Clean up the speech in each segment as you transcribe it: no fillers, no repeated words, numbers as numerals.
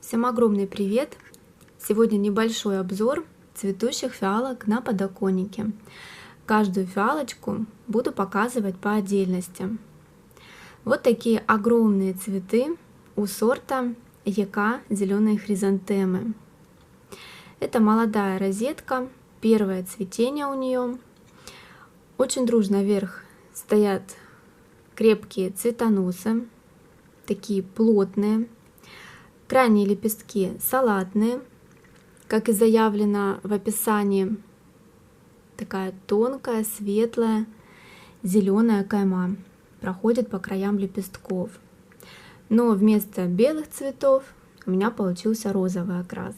Всем огромный привет! Сегодня небольшой обзор цветущих фиалок на подоконнике. Каждую фиалочку буду показывать по отдельности. Вот такие огромные цветы у сорта ЕК зеленые хризантемы. Это молодая розетка, первое цветение у нее. Очень дружно вверх стоят крепкие цветоносы, такие плотные. Крайние лепестки салатные, как и заявлено в описании. Такая тонкая, светлая, зеленая кайма проходит по краям лепестков. Но вместо белых цветов у меня получился розовый окрас.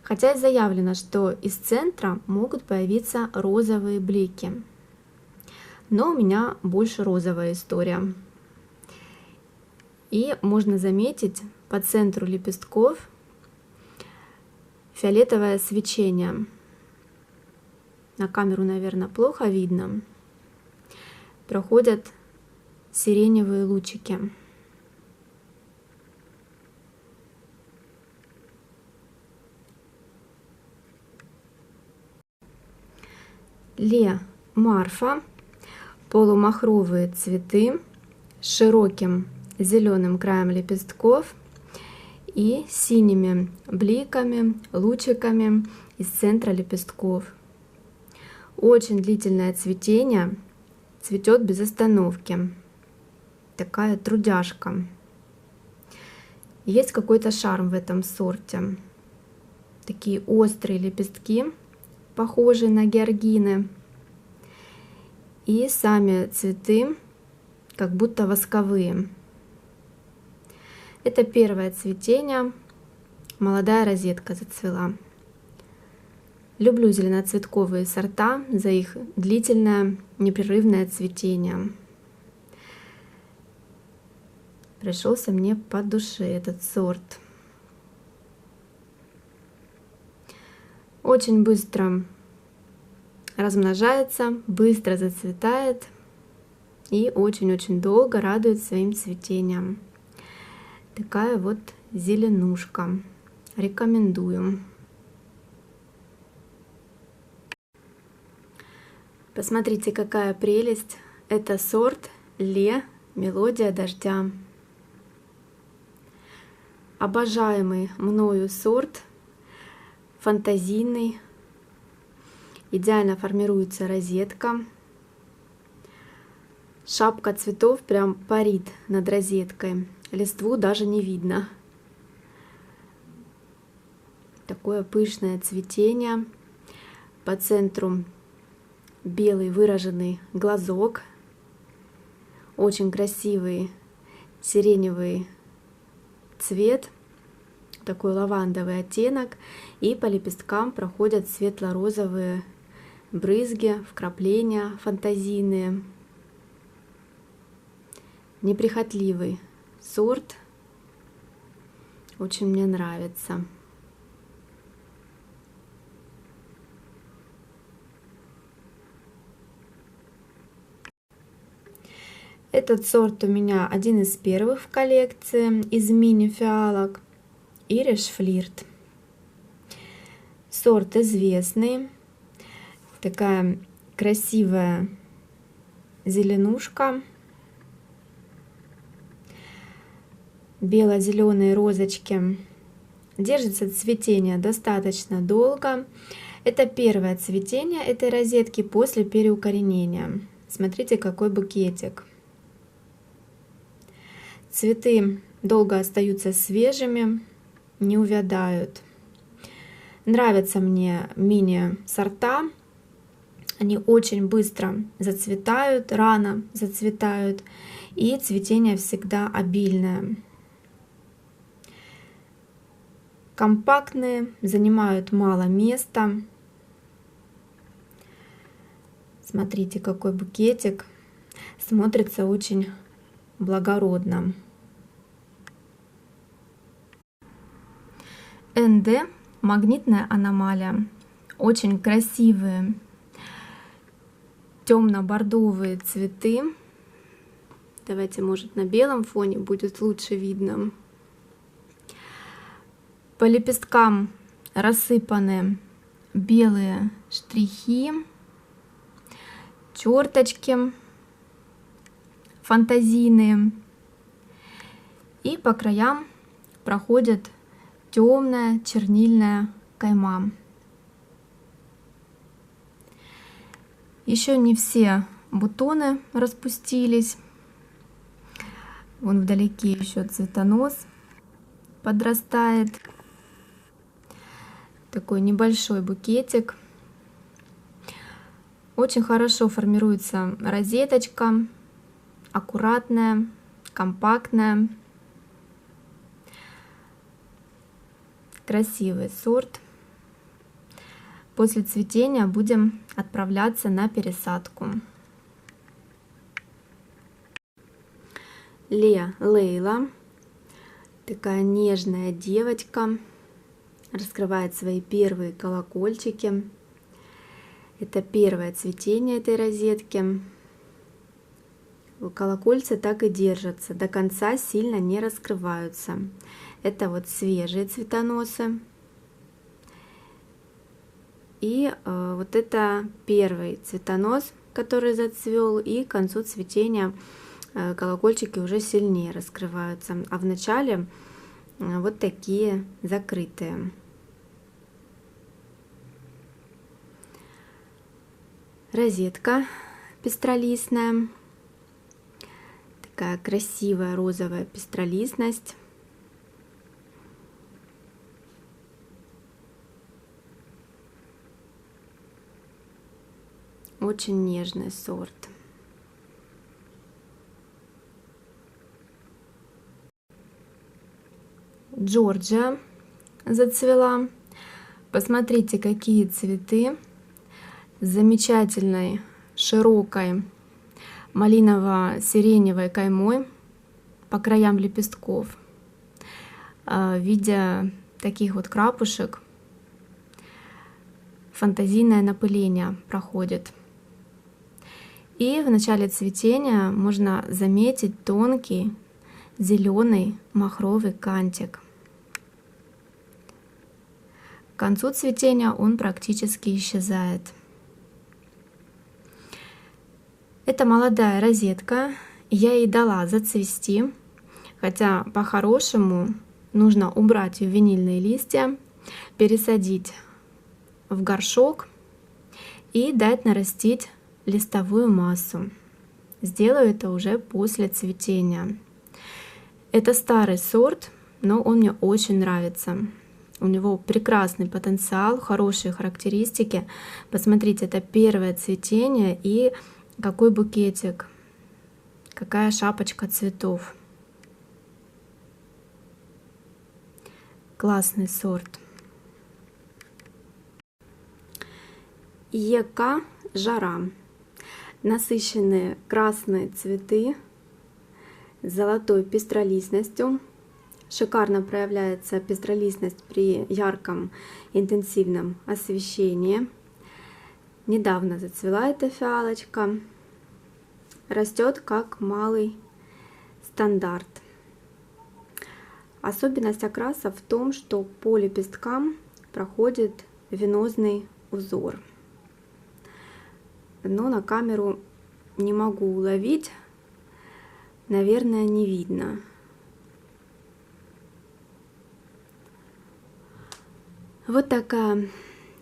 Хотя и заявлено, что из центра могут появиться розовые блики. Но у меня больше розовая история. И можно заметить по центру лепестков фиолетовое свечение. На камеру, наверное, плохо видно. Проходят сиреневые лучики. Ле Марфа. Полумахровые цветы с широким зеленым краем лепестков и синими бликами, лучиками из центра лепестков. Очень длительное цветение, цветет без остановки. Такая трудяжка. Есть какой-то шарм в этом сорте. Такие острые лепестки, похожие на георгины. И сами цветы как будто восковые. Это первое цветение, молодая розетка зацвела. Люблю зеленоцветковые сорта за их длительное непрерывное цветение. Пришелся мне по душе этот сорт. Очень быстро размножается, быстро зацветает и очень-очень долго радует своим цветением. Такая вот зеленушка. Рекомендую. Посмотрите, какая прелесть. Это сорт Ле Мелодия дождя. Обожаемый мною сорт. Фантазийный. Идеально формируется розетка. Шапка цветов прям парит над розеткой. Листву даже не видно. Такое пышное цветение. По центру белый выраженный глазок. Очень красивый сиреневый цвет. Такой лавандовый оттенок. И по лепесткам проходят светло-розовые брызги, вкрапления фантазийные. Неприхотливый сорт. Очень мне нравится. Этот сорт у меня один из первых в коллекции из мини-фиалок. Ириш Флирт. Сорт известный. Такая красивая зеленушка. Бело-зеленые розочки. Держится цветение достаточно долго. Это первое цветение этой розетки после переукоренения. Смотрите, какой букетик. Цветы долго остаются свежими, не увядают. Нравятся мне мини-сорта. Они очень быстро зацветают, рано зацветают. И цветение всегда обильное. Компактные, занимают мало места. Смотрите, какой букетик. Смотрится очень благородно. НД магнитная аномалия. Очень красивые темно-бордовые цветы. Давайте, может, на белом фоне будет лучше видно. По лепесткам рассыпаны белые штрихи, черточки фантазийные, и по краям проходит темная чернильная кайма. Еще не все бутоны распустились. Вон вдалеке еще цветонос подрастает. Такой небольшой букетик. Очень хорошо формируется розеточка, аккуратная, компактная. Красивый сорт. После цветения будем отправляться на пересадку. Лейла, такая нежная девочка, раскрывает свои первые колокольчики. Это первое цветение этой розетки. Колокольцы так и держатся, до конца сильно не раскрываются. Это вот свежие цветоносы. И вот это первый цветонос, который зацвел, и к концу цветения колокольчики уже сильнее раскрываются, а в начале вот такие закрытые. Розетка пестролистная, такая красивая розовая пестролистность. Очень нежный сорт. Джорджия зацвела. Посмотрите, какие цветы с замечательной широкой малиново-сиреневой каймой по краям лепестков в виде таких вот крапушек. Фантазийное напыление проходит. И в начале цветения можно заметить тонкий зеленый махровый кантик. К концу цветения он практически исчезает. Это молодая розетка, я ей дала зацвести, хотя по-хорошему нужно убрать ювенильные листья, пересадить в горшок и дать нарастить листовую массу. Сделаю это уже после цветения. Это старый сорт, но он мне очень нравится. У него прекрасный потенциал, хорошие характеристики. Посмотрите, это первое цветение, и какой букетик, какая шапочка цветов. Классный сорт. ЕК Жара. Насыщенные красные цветы с золотой пестролистностью. Шикарно проявляется пестролистность при ярком интенсивном освещении. Недавно зацвела эта фиалочка. Растет как малый стандарт. Особенность окраса в том, что по лепесткам проходит венозный узор. Но на камеру не могу уловить, наверное, не видно. Вот такая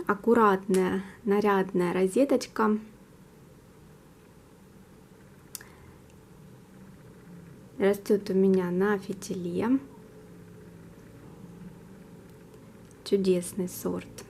аккуратная, нарядная розеточка. Растет у меня на фитиле. Чудесный сорт.